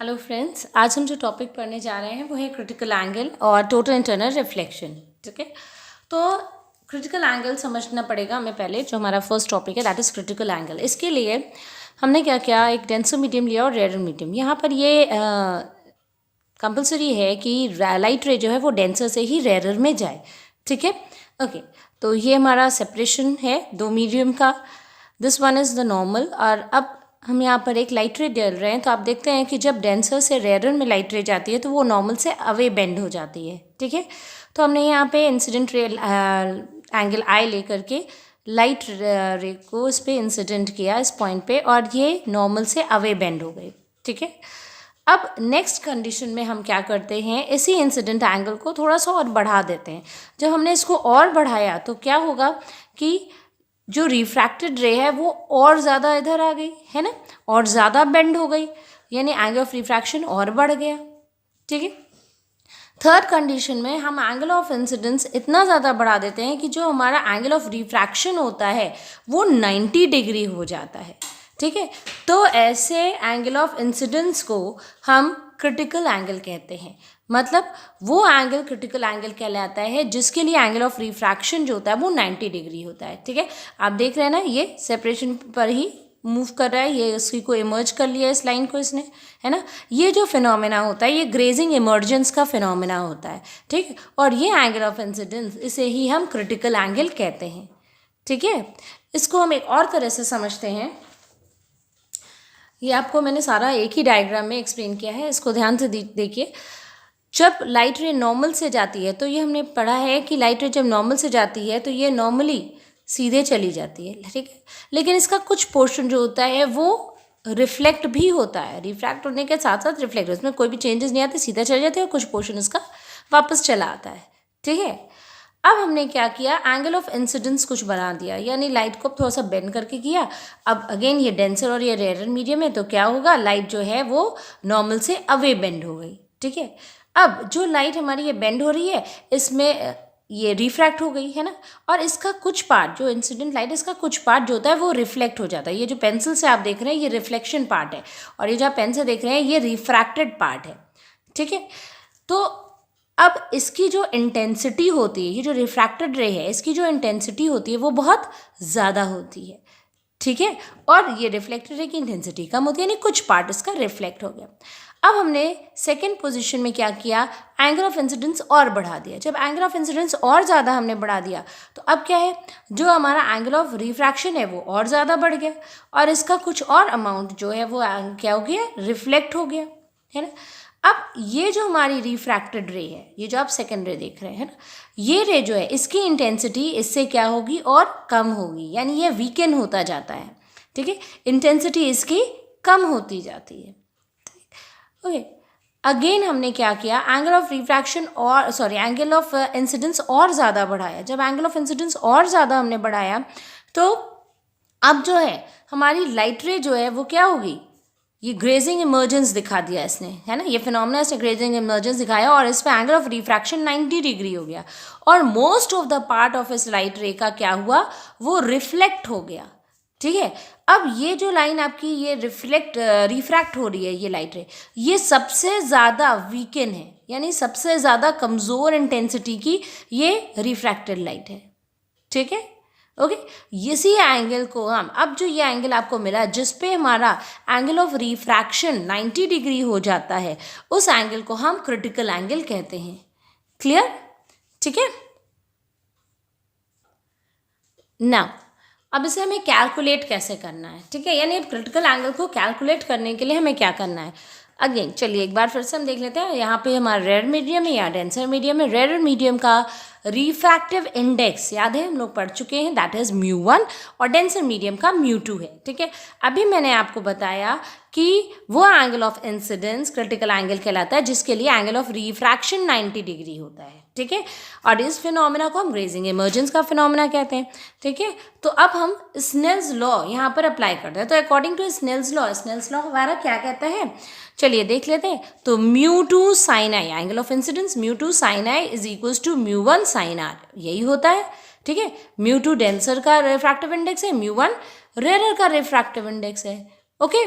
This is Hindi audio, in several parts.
हेलो फ्रेंड्स, आज हम जो टॉपिक पढ़ने जा रहे हैं वो है क्रिटिकल एंगल और टोटल इंटरनल रिफ्लेक्शन। ठीक है, तो क्रिटिकल एंगल समझना पड़ेगा हमें पहले। जो हमारा फर्स्ट टॉपिक है दैट इज़ क्रिटिकल एंगल। इसके लिए हमने क्या किया, एक डेंसर मीडियम लिया और रेयर मीडियम। यहाँ पर ये कंपलसरी है कि लाइट रे जो है वो डेंसर से ही रेयर में जाए। ठीक है, ओके। तो ये हमारा सेपरेशन है दो मीडियम का। This one is the normal. और अब हम यहाँ पर एक लाइट रे डाल रहे हैं, तो आप देखते हैं कि जब डेंसर से रेयर में लाइट रे जाती है तो वो नॉर्मल से अवे बेंड हो जाती है। ठीक है, तो हमने यहाँ पे इंसिडेंट रे एंगल आई लेकर के लाइट रे को इस पर इंसिडेंट किया इस पॉइंट पे, और ये नॉर्मल से अवे बेंड हो गई। ठीक है, अब नेक्स्ट कंडीशन में हम क्या करते हैं, इसी इंसिडेंट एंगल को थोड़ा सा और बढ़ा देते हैं। जब हमने इसको और बढ़ाया तो क्या होगा कि जो रिफ्रैक्टेड रे है वो और ज़्यादा इधर आ गई है ना, और ज़्यादा बेंड हो गई, यानी एंगल ऑफ रिफ्रैक्शन और बढ़ गया। ठीक है, थर्ड कंडीशन में हम एंगल ऑफ इंसिडेंस इतना ज़्यादा बढ़ा देते हैं कि जो हमारा एंगल ऑफ रिफ्रैक्शन होता है वो 90 डिग्री हो जाता है। ठीक है, तो ऐसे एंगल ऑफ इंसिडेंस को हम क्रिटिकल एंगल कहते हैं। मतलब वो एंगल क्रिटिकल एंगल कहलाता है जिसके लिए एंगल ऑफ रिफ्रैक्शन जो होता है वो 90 डिग्री होता है। ठीक है, आप देख रहे हैं ना, ये सेपरेशन पर ही मूव कर रहा है, ये उसी को इमर्ज कर लिया इस लाइन को इसने, है ना। ये जो फिनोमेना होता है ये ग्रेजिंग इमर्जेंस का फिनोमेना होता है। ठीक है, और ये एंगल ऑफ इंसिडेंस, इसे ही हम क्रिटिकल एंगल कहते हैं। ठीक है, इसको हम एक और तरह से समझते हैं। ये आपको मैंने सारा एक ही डायग्राम में एक्सप्लेन किया है, इसको ध्यान से देखिए। जब लाइट रे नॉर्मल से जाती है तो ये हमने पढ़ा है कि लाइट रे जब नॉर्मल से जाती है तो ये नॉर्मली सीधे चली जाती है। ठीक है, लेकिन इसका कुछ पोर्शन जो होता है वो रिफ्लेक्ट भी होता है। रिफ्रैक्ट होने के साथ साथ रिफ्लेक्ट, उसमें कोई भी चेंजेस नहीं आते, सीधा चले जाते हैं और कुछ पोर्शन इसका वापस चला आता है। ठीक है, अब हमने क्या किया, एंगल ऑफ इंसिडेंस कुछ बना दिया, यानी लाइट को थोड़ा सा बेंड करके किया। अब अगेन ये डेंसर और ये रेयर मीडियम है, तो क्या होगा, लाइट जो है वो नॉर्मल से अवे बेंड हो गई। ठीक है, अब जो लाइट हमारी ये बेंड हो रही है इसमें ये रिफ्रैक्ट हो गई है ना, और इसका कुछ पार्ट जो इंसिडेंट लाइट, इसका कुछ पार्ट जो होता है वो रिफ्लेक्ट हो जाता है। ये जो पेंसिल से आप देख रहे हैं ये रिफ्लेक्शन पार्ट है, और ये जो आप पेन से देख रहे हैं ये रिफ्रैक्टेड पार्ट है। ठीक है, तो अब इसकी जो इंटेंसिटी होती है, ये जो रिफ्रैक्टेड रे है इसकी जो इंटेंसिटी होती है वो बहुत ज़्यादा होती है। ठीक है, और ये रिफ्लेक्टेड रे की इंटेंसिटी कम होती है, यानी कुछ पार्ट इसका रिफ्लेक्ट हो गया। अब हमने सेकेंड पोजीशन में क्या किया, एंगल ऑफ इंसिडेंस और बढ़ा दिया। जब एंगल ऑफ इंसिडेंस और ज़्यादा हमने बढ़ा दिया तो अब क्या है, जो हमारा एंगल ऑफ रिफ्रैक्शन है वो और ज़्यादा बढ़ गया, और इसका कुछ और अमाउंट जो है वो क्या हो गया, रिफ्लेक्ट हो गया, है ना। अब ये जो हमारी रिफ्रैक्टेड रे है, ये जो आप सेकेंड रे देख रहे हैं ना, ये रे जो है इसकी इंटेंसिटी इससे क्या होगी, और कम होगी, यानी ये वीकेन होता जाता है। ठीक है, इंटेंसिटी इसकी कम होती जाती है। ओके, अगेन हमने क्या किया, एंगल ऑफ रिफ्रैक्शन और एंगल ऑफ इंसिडेंस और ज़्यादा बढ़ाया। जब एंगल ऑफ इंसिडेंस और ज़्यादा हमने बढ़ाया तो अब जो है हमारी लाइट रे जो है वो क्या होगी, ये ग्रेजिंग इमर्जेंस दिखा दिया इसने, है ना। ये फिनोमेना इसने ग्रेजिंग इमर्जेंस दिखाया, और इस पर एंगल ऑफ रिफ्रैक्शन 90 डिग्री हो गया, और most of the part of इस लाइट रे का क्या हुआ, वो रिफ्लेक्ट हो गया। ठीक है, अब ये जो लाइन आपकी ये रिफ्रैक्ट हो रही है, ये लाइट रे, ये सबसे ज़्यादा वीकेन है, यानी सबसे ज़्यादा कमज़ोर इंटेंसिटी की ये रिफ्रैक्टेड लाइट है। ठीक है, ओके। इसी एंगल को हम, अब जो ये एंगल आपको मिला जिस पे हमारा एंगल ऑफ रिफ्रैक्शन 90 डिग्री हो जाता है, उस एंगल को हम क्रिटिकल एंगल कहते हैं। क्लियर? ठीक है ना, अब इसे हमें कैलकुलेट कैसे करना है। ठीक है, यानी क्रिटिकल एंगल को कैलकुलेट करने के लिए हमें क्या करना है, अगेन चलिए एक बार फिर से हम देख लेते हैं। यहाँ पे हमारा रेयर मीडियम है या डेंसर मीडियम है। रेयर मीडियम का रिफ्रैक्टिव इंडेक्स याद है, हम लोग पढ़ चुके हैं, दैट इज μ1, और डेंसर मीडियम का μ2 है। ठीक है, अभी मैंने आपको बताया कि वो angle of incidence critical angle कहलाता है जिसके लिए एंगल ऑफ रिफ्रैक्शन 90 डिग्री होता है। ठीक है, और इस फिनोमेना को हम ग्रेजिंग इमर्जेंस का फिनोमेना कहते हैं। ठीक है, तो अब हम स्नेल्स लॉ यहाँ पर अप्लाई करते हैं। तो अकॉर्डिंग टू स्नेल्स लॉ हमारा क्या कहता है, चलिए देख लेते हैं। तो μ2 sin i, angle of incidence μ2 sin i is equals to μ1 sin r, यही होता है। ठीक है, μ2 डेंसर का रिफ्रैक्टिव इंडेक्स है, μ1 रेयर का रिफ्रैक्टिव इंडेक्स है। ओके,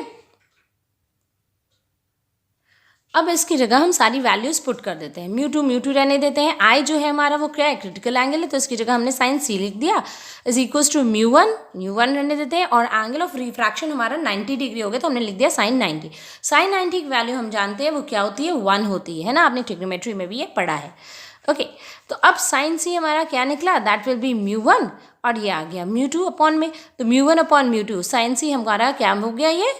अब इसकी जगह हम सारी वैल्यूज़ पुट कर देते हैं, म्यू टू रहने देते हैं। आई जो है हमारा वो क्या है, क्रिटिकल एंगल है, तो इसकी जगह हमने साइन सी लिख दिया, is equals to mu one रहने देते हैं, और एंगल ऑफ रिफ्रैक्शन हमारा 90 डिग्री हो गया, तो हमने लिख दिया साइन 90। साइन 90 की वैल्यू हम जानते हैं वो क्या होती है, 1 होती है ना, आपने ट्रिग्नोमेट्री में भी ये पढ़ा है। ओके, तो अब साइन सी हमारा क्या निकला, दैट विल बी म्यू और ये आ गया म्यू अपॉन में, तो mu upon mu sine C हमारा क्या हो गया, ये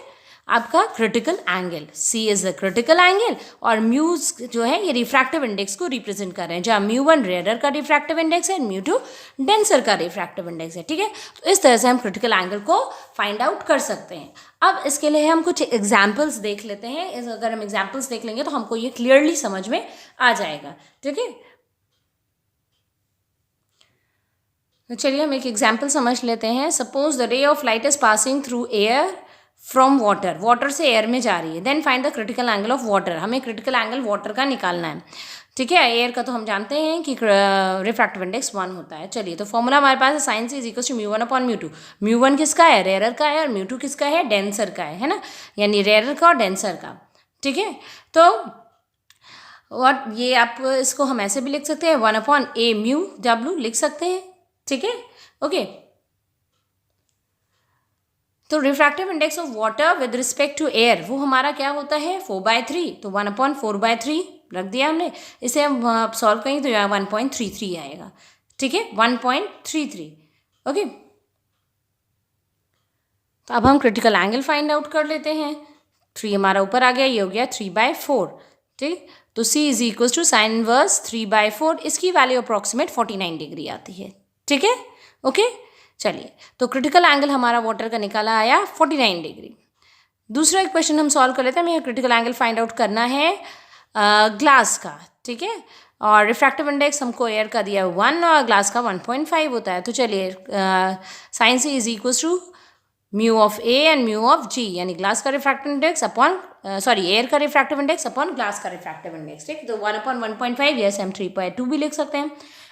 आपका critical angle. C is the critical angle और म्यूज जो है ये रिफ्रैक्टिव इंडेक्स को रिप्रेजेंट कर रहे हैं, जहाँ म्यू रेयर का रिफ्रैक्टिव इंडेक्स है, म्यू डेंसर का रिफ्रैक्टिव इंडेक्स है। ठीक है, तो इस तरह से हम क्रिटिकल एंगल को फाइंड आउट कर सकते हैं। अब इसके लिए हम कुछ एग्जाम्पल्स देख लेते हैं, अगर हम एग्जाम्पल्स देख लेंगे तो हमको ये क्लियरली समझ में आ जाएगा। ठीक है, तो चलिए हम एक एग्जाम्पल समझ लेते हैं। Suppose the ray of light is passing through air from water, water से एयर में जा रही है, then find the critical angle of water, हमें क्रिटिकल एंगल वाटर का निकालना है। ठीक है, एयर का तो हम जानते हैं कि रिफ्रैक्टिव इंडेक्स 1 होता है। चलिए, तो फॉर्मूला हमारे पास है sine C is equal to mu upon mu किसका है, रेयरर का है, और म्यू किसका है, डेंसर का है ना, यानी रेयरर का और डेंसर का। ठीक है, तो और ये आप इसको हम ऐसे भी लिख सकते हैं, 1 अपॉन ए म्यू डब्ल्यू लिख सकते हैं। ठीक है, ओके, तो refractive index of water with respect to air वो हमारा क्या होता है, 4/3, तो 1/4/3 रख दिया हमने। इसे हम सॉल्व करेंगे तो यहाँ 1.33 आएगा। ठीक है, 1.33। ओके, तो अब हम क्रिटिकल एंगल फाइंड आउट कर लेते हैं। 3 हमारा ऊपर आ गया, ये हो गया 3/4। ठीक, तो C is equal to sine inverse 3/4, इसकी वैल्यू अप्रॉक्सीमेट 49 डिग्री आती है। ठीक है, ओके, चलिए, तो क्रिटिकल एंगल हमारा वाटर का निकाला आया 49 डिग्री। दूसरा एक क्वेश्चन हम सॉल्व कर लेते हैं। हमें क्रिटिकल एंगल फाइंड आउट करना है ग्लास का। ठीक है, और रिफ्रैक्टिव इंडेक्स हमको एयर का दिया 1 और ग्लास का 1.5 होता है। तो चलिए, sine C is equal to mu of A and mu of G, यानी ग्लास का रिफ्रैक्टिव इंडेक्स अपॉन एयर का रिफ्रैक्टिव इंडेक्स अपॉन ग्लास का रिफ्रैक्टिव इंडेक्स। ठीक, तो 1/1.5, यस हम 3/2 भी लिख सकते हैं।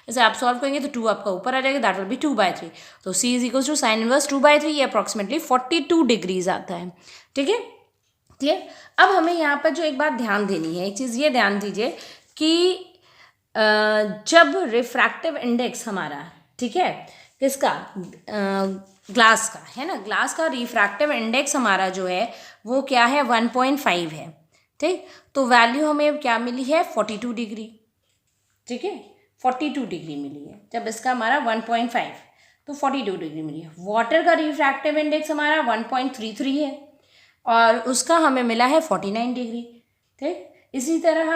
इसे आप सॉल्व करेंगे तो 2 आपका ऊपर आ जाएगा, दैट विल बी 2/3। तो C is equal to sine inverse 2/3, ये अप्रॉक्सीमेटली 42 डिग्रीज आता है। ठीक है, क्लियर। अब हमें यहाँ पर जो एक बात ध्यान देनी है, एक चीज़ ये ध्यान दीजिए कि जब रिफ्रैक्टिव इंडेक्स हमारा, ठीक है, किसका, ग्लास का है ना, ग्लास का रिफ्रैक्टिव इंडेक्स हमारा जो है वो क्या है, 1.5 है। ठीक, तो वैल्यू हमें क्या मिली है, 42 डिग्री। ठीक है, 42 डिग्री मिली है। जब इसका हमारा 1.5 तो 42 डिग्री मिली है। वाटर का रिफ्रैक्टिव इंडेक्स हमारा 1.33 है और उसका हमें मिला है 49 डिग्री। ठीक, इसी तरह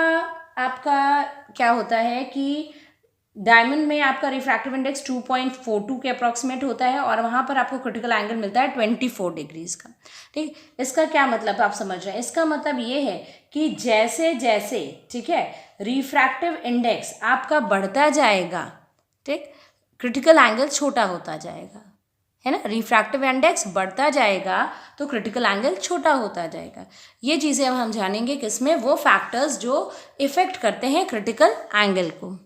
आपका क्या होता है कि डायमंड में आपका रिफ्रैक्टिव इंडेक्स 2.42 के अप्रॉक्सीमेट होता है और वहाँ पर आपको क्रिटिकल एंगल मिलता है 24 डिग्रीज का। ठीक, इसका क्या मतलब आप समझ रहे हैं, इसका मतलब ये है कि जैसे जैसे, ठीक है, रिफ्रैक्टिव इंडेक्स आपका बढ़ता जाएगा, ठीक, क्रिटिकल एंगल छोटा होता जाएगा, है ना, रिफ्रैक्टिव इंडेक्स बढ़ता जाएगा तो क्रिटिकल एंगल छोटा होता जाएगा। ये चीज़ें अब हम जानेंगे किसमें, वो फैक्टर्स जो इफेक्ट करते हैं क्रिटिकल एंगल को।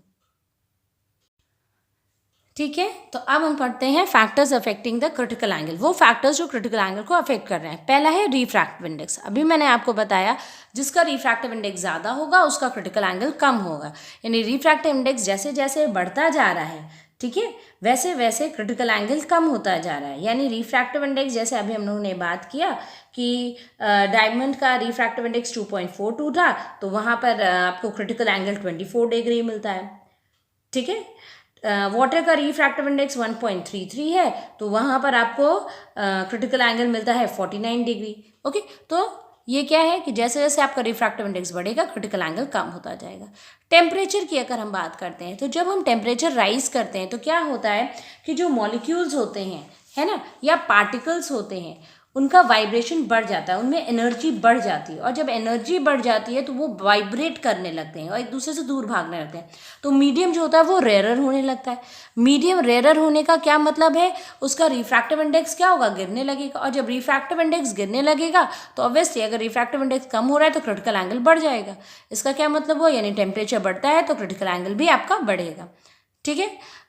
ठीक है, तो अब हम पढ़ते हैं factors affecting the critical angle, वो फैक्टर्स जो क्रिटिकल एंगल को अफेक्ट कर रहे हैं। पहला है रिफ्रैक्टिव इंडेक्स। अभी मैंने आपको बताया जिसका रिफ्रैक्टिव इंडेक्स ज़्यादा होगा उसका क्रिटिकल एंगल कम होगा, यानी रिफ्रैक्टिव इंडेक्स जैसे जैसे बढ़ता जा रहा है, ठीक है, वैसे वैसे क्रिटिकल एंगल कम होता जा रहा है। यानी रिफ्रैक्टिव इंडेक्स, जैसे अभी हम लोगों ने बात किया कि डायमंड का रिफ्रैक्टिव इंडेक्स 2.42 था, तो वहाँ पर आपको क्रिटिकल एंगल 24 डिग्री मिलता है। ठीक है, वाटर का रिफ्रैक्टिव इंडेक्स 1.33 है, तो वहाँ पर आपको क्रिटिकल एंगल मिलता है 49 डिग्री। ओके, तो ये क्या है कि जैसे जैसे आपका रिफ्रैक्टिव इंडेक्स बढ़ेगा क्रिटिकल एंगल कम होता जाएगा। टेम्परेचर की अगर हम बात करते हैं तो जब हम टेम्परेचर राइज करते हैं तो क्या होता है कि जो मॉलिक्यूल्स होते हैं, है ना, या पार्टिकल्स होते हैं, उनका वाइब्रेशन बढ़ जाता है, उनमें एनर्जी बढ़ जाती है, और जब एनर्जी बढ़ जाती है तो वो वाइब्रेट करने लगते हैं और एक दूसरे से दूर भागने लगते हैं। तो मीडियम जो होता है वो रेयरर होने लगता है। मीडियम रेयरर होने का क्या मतलब है, उसका रिफ्रैक्टिव इंडेक्स क्या होगा, गिरने लगेगा, और जब रिफ्रैक्टिव इंडेक्स गिरने लगेगा तो ऑब्वियसली अगर रिफ्रैक्टिव इंडेक्स कम हो रहा है तो क्रिटिकल एंगल बढ़ जाएगा। इसका क्या मतलब हुआ, यानी टेम्परेचर बढ़ता है तो क्रिटिकल एंगल भी आपका बढ़ेगा। ठीक है,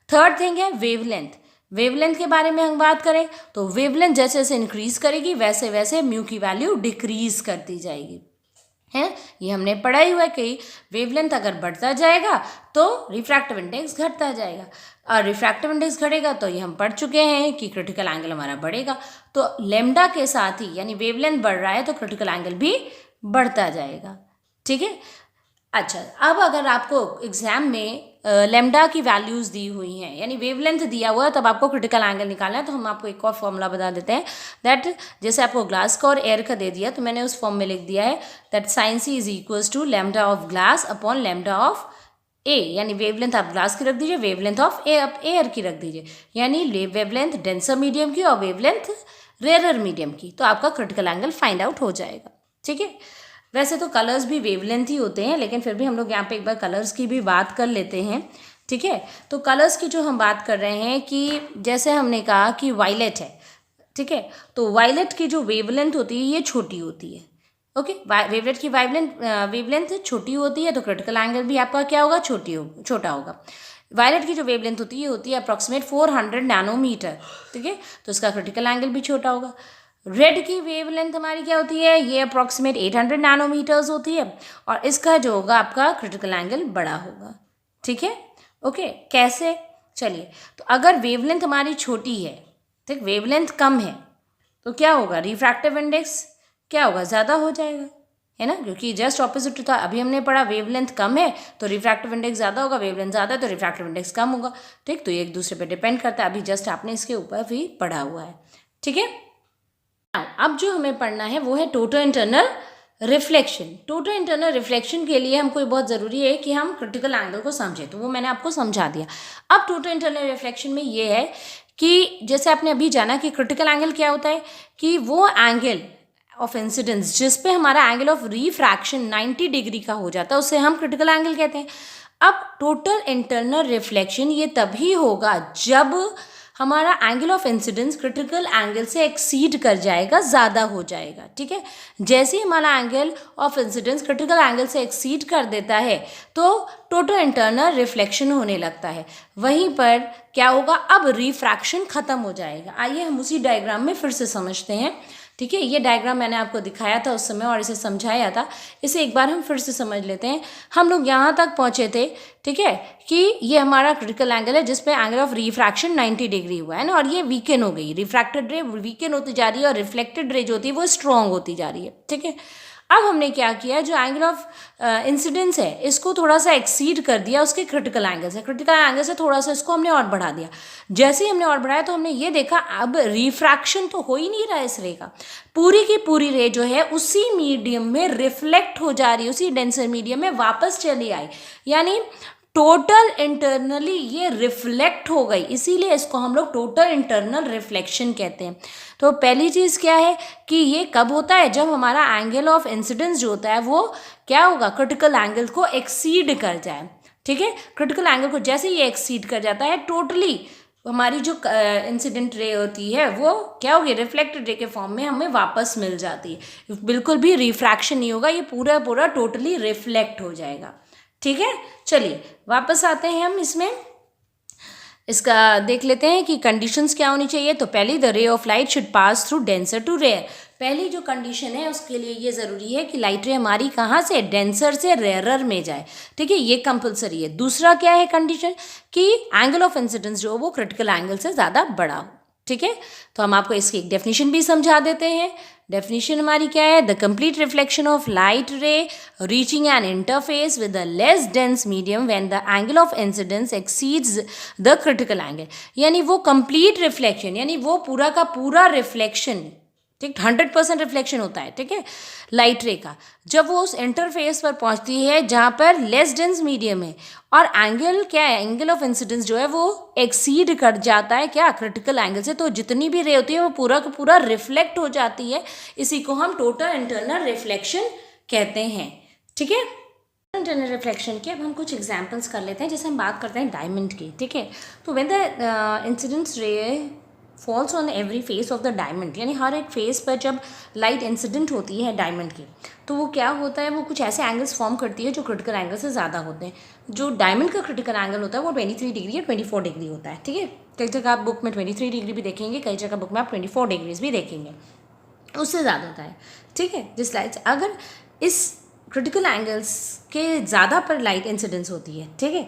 थर्ड थिंग है वेवलेंथ। वेवलेंथ के बारे में हम बात करें तो वेवलेंथ जैसे जैसे इंक्रीज करेगी वैसे वैसे म्यू की वैल्यू डिक्रीज करती जाएगी। है, ये हमने पढ़ा ही हुआ है कि वेवलेंथ अगर बढ़ता जाएगा तो रिफ्रैक्टिव इंडेक्स घटता जाएगा, और रिफ्रैक्टिव इंडेक्स घटेगा तो ये हम पढ़ चुके हैं कि क्रिटिकल एंगल हमारा बढ़ेगा। तो लेमडा के साथ ही यानी वेवलेंथ बढ़ रहा है तो क्रिटिकल एंगल भी बढ़ता जाएगा। ठीक है। अच्छा, अब अगर आपको एग्जाम में लेमडा की वैल्यूज़ दी हुई हैं यानी वेवलेंथ दिया हुआ है तब आपको क्रिटिकल एंगल निकालना है, तो हम आपको एक और फॉर्मूला बता देते हैं दैट जैसे आपको ग्लास का और एयर का दे दिया तो मैंने उस फॉर्म में लिख दिया है that sine C is equals to lambda of glass upon lambda of A, यानी वेवलेंथ आप ग्लास की रख दीजिए, वेवलेंथ ऑफ ए आप एयर की रख दीजिए, यानी वेवलेंथ डेंसर मीडियम की और वेवलेंथ रेयरर मीडियम की, तो आपका क्रिटिकल एंगल फाइंड आउट हो जाएगा। ठीक है। वैसे तो कलर्स भी वेवलेंथ ही होते हैं, लेकिन फिर भी हम लोग यहाँ पे एक बार कलर्स की भी बात कर लेते हैं। ठीक है। तो कलर्स की जो हम बात कर रहे हैं कि जैसे हमने कहा कि वायलेट है, ठीक है, तो वायलेट की जो वेवलेंथ होती है ये छोटी होती है। ओके, वेवलेट की वेवलेंथ छोटी होती है तो क्रिटिकल एंगल भी आपका क्या होगा, छोटा होगा। वायलेट की जो वेवलेंथ होती है ये होती है अप्रॉक्सीमेट 400 नैनोमीटर। ठीक है, तो इसका क्रिटिकल एंगल भी छोटा होगा। रेड की वेवलेंथ हमारी क्या होती है, ये अप्रॉक्सीमेट 800 नैनोमीटर्स होती है और इसका जो होगा आपका क्रिटिकल एंगल बड़ा होगा। ठीक है। ओके, कैसे, चलिए, तो अगर वेवलेंथ हमारी छोटी है, ठीक, वेवलेंथ कम है तो क्या होगा, रिफ्रैक्टिव इंडेक्स क्या होगा, ज़्यादा हो जाएगा, है ना, क्योंकि जस्ट ऑपोजिट था। अभी हमने पढ़ा वेवलेंथ कम है तो रिफ्रैक्टिव इंडेक्स ज़्यादा होगा, वेवलेंथ ज़्यादा है तो रिफ्रैक्टिव इंडेक्स कम होगा। ठीक, तो ये एक दूसरे पे डिपेंड करता है, अभी जस्ट आपने इसके ऊपर भी पढ़ा हुआ है। ठीक है। अब जो हमें पढ़ना है वो है total internal reflection. Total internal reflection के लिए हमको बहुत ज़रूरी है कि हम क्रिटिकल एंगल को समझें, तो वो मैंने आपको समझा दिया। अब टोटल इंटरनल रिफ्लेक्शन में ये है कि जैसे आपने अभी जाना कि क्रिटिकल एंगल क्या होता है, कि वो एंगल ऑफ इंसिडेंस जिस पे हमारा एंगल ऑफ रिफ्रैक्शन 90 डिग्री का हो जाता है उसे हम क्रिटिकल एंगल कहते हैं। अब टोटल इंटरनल रिफ्लेक्शन ये तभी होगा जब हमारा angle of incidence critical angle से एक्सीड कर जाएगा, ज़्यादा हो जाएगा। ठीक है, जैसे ही हमारा angle of incidence critical angle से एक्सीड कर देता है तो टोटल इंटरनल रिफ्लेक्शन होने लगता है। वहीं पर क्या होगा, अब रिफ्रैक्शन खत्म हो जाएगा। आइए हम उसी डायग्राम में फिर से समझते हैं। ठीक है, ये डायग्राम मैंने आपको दिखाया था उस समय और इसे समझाया था, इसे एक बार हम फिर से समझ लेते हैं। हम लोग यहाँ तक पहुँचे थे, ठीक है, कि ये हमारा क्रिटिकल एंगल है जिस पे एंगल ऑफ रिफ्रैक्शन 90 डिग्री हुआ है ना, और ये वीकेन हो गई, रिफ्रैक्टेड रे वीकेन होती जा रही है और रिफ्लेक्टेड रे जो होती है वो स्ट्रॉन्ग होती जा रही है। ठीक है, अब हमने क्या किया, जो एंगल ऑफ इंसिडेंस है इसको थोड़ा सा एक्सीड कर दिया उसके क्रिटिकल एंगल से, क्रिटिकल एंगल से थोड़ा सा इसको हमने और बढ़ा दिया। जैसे ही हमने और बढ़ाया तो हमने ये देखा अब रिफ्रैक्शन तो हो ही नहीं रहा है इस रे का, पूरी की पूरी रे जो है उसी मीडियम में रिफ्लेक्ट हो जा रही है, उसी डेंसर मीडियम में वापस चली आई, यानी टोटल इंटरनली ये रिफ्लेक्ट हो गई, इसीलिए इसको हम लोग टोटल इंटरनल रिफ्लेक्शन कहते हैं। तो पहली चीज़ क्या है कि ये कब होता है, जब हमारा एंगल ऑफ इंसिडेंस जो होता है वो क्या होगा, क्रिटिकल एंगल को एक्सीड कर जाए। ठीक है, क्रिटिकल एंगल को जैसे ये एक्सीड कर जाता है टोटली हमारी जो इंसिडेंट रे होती है वो क्या होगी, रिफ्लेक्टेड रे के फॉर्म में हमें वापस मिल जाती है, बिल्कुल भी रिफ्रैक्शन नहीं होगा, ये पूरा पूरा टोटली रिफ्लेक्ट हो जाएगा। ठीक है, चलिए वापस आते हैं हम इसमें, इसका देख लेते हैं कि कंडीशंस क्या होनी चाहिए। तो पहली, the ray of light should pass through denser to rarer. पहली जो कंडीशन है उसके लिए ये ज़रूरी है कि लाइट रे हमारी कहाँ से, डेंसर से रेयरर में जाए। ठीक है, ये कंपलसरी है। दूसरा क्या है कंडीशन, कि एंगल ऑफ इंसिडेंस जो वो क्रिटिकल एंगल से ज़्यादा बड़ा हो। ठीक है, तो हम आपको इसकी एक डेफिनेशन भी समझा देते हैं। डेफिनेशन हमारी क्या है, the complete reflection of light रे reaching N interface with the less dense medium when the angle of incidence exceeds the critical angle, यानी वो कंप्लीट रिफ्लेक्शन, यानी वो पूरा का पूरा रिफ्लेक्शन, ठीक, 100% रिफ्लेक्शन होता है, ठीक है, लाइट रे का, जब वो उस इंटरफेस पर पहुंचती है जहाँ पर लेस डेंस मीडियम है और एंगल क्या है, एंगल ऑफ इंसिडेंस जो है वो एक्सीड कर जाता है क्या, क्रिटिकल एंगल से, तो जितनी भी रे होती है वो पूरा का पूरा रिफ्लेक्ट हो जाती है। इसी को हम टोटल इंटरनल रिफ्लेक्शन कहते हैं। ठीक है, इंटरनल रिफ्लेक्शन के अब हम कुछ एग्जाम्पल्स कर लेते हैं। जैसे हम बात करते हैं डायमंड की, ठीक है, तो व्हेन द इंसिडेंस रे falls on every face of the diamond, यानी हर एक फेस पर जब लाइट इंसिडेंट होती है डायमंड की तो वो क्या होता है, वो कुछ ऐसे एंगल्स फॉर्म करती है जो क्रिटिकल एंगल से ज़्यादा होते हैं। जो डायमंड का क्रिटिकल एंगल होता है वो 23 डिग्री या 24 डिग्री होता है। ठीक है, कई जगह आप बुक में 23 डिग्री भी देखेंगे, कई जगह बुक में आप 24 डिग्रीज भी देखेंगे, उससे ज़्यादा होता है। ठीक है, जिस लाइट अगर इस क्रिटिकल एंगल्स के ज़्यादा पर लाइट इंसिडेंस होती है, ठीक है,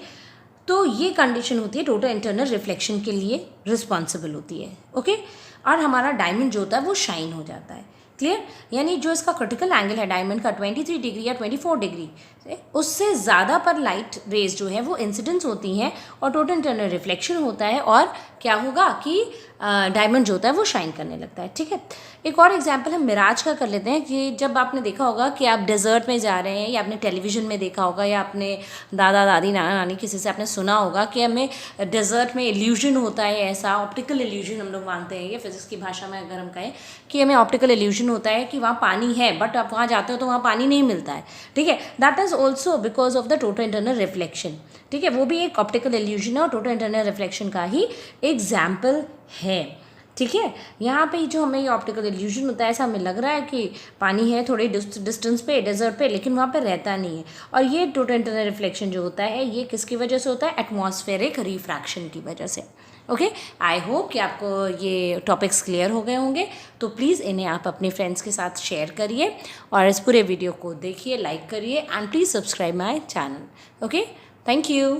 तो ये कंडीशन होती है टोटल इंटरनल रिफ्लेक्शन के लिए रिस्पॉन्सिबल होती है, ओके। और हमारा डायमंड जो होता है वो शाइन हो जाता है, क्लियर। यानी जो इसका क्रिटिकल एंगल है डायमंड का 23 डिग्री या 24 डिग्री, उससे ज़्यादा पर लाइट रेज जो है वो इंसिडेंस होती हैं और टोटल इंटरनल रिफ्लेक्शन होता है, और क्या होगा कि डायमंड जो होता है वो शाइन करने लगता है, ठीक है। एक और एग्जांपल हम मिराज का कर लेते हैं कि जब आपने देखा होगा कि आप डेजर्ट में जा रहे हैं, या आपने टेलीविज़न में देखा होगा, या अपने दादा दादी नाना नानी किसी से आपने सुना होगा कि हमें डेजर्ट में इल्यूजन होता है, ऐसा ऑप्टिकल इल्यूजन हम लोग मानते हैं, ये फिजिक्स की भाषा में अगर हम कहें कि हमें ऑप्टिकल इल्यूजन होता है कि वहाँ पानी है, बट आप वहाँ जाते हो तो वहाँ पानी नहीं मिलता है, ठीक है। That is also because of the total internal reflection, ठीक है। वो भी एक ऑप्टिकल इल्यूजन है और टोटल इंटरनल रिफ्लेक्शन का ही एग्जाम्पल है, ठीक है। यहाँ पे जो हमें ये ऑप्टिकल इल्यूजन होता है, ऐसा हमें लग रहा है कि पानी है थोड़े डिस्टेंस पे डेजर्ट पे, लेकिन वहाँ पे रहता नहीं है। और ये टोटल इंटरनल रिफ्लेक्शन जो होता है ये किसकी वजह से होता है? एटमॉस्फेरिक रिफ्रैक्शन की वजह से, ओके। आई होप कि आपको ये टॉपिक्स क्लियर हो गए होंगे, तो प्लीज़ इन्हें आप अपने फ्रेंड्स के साथ शेयर करिए और इस पूरे वीडियो को देखिए, लाइक करिए, and please subscribe my channel, okay. Thank you.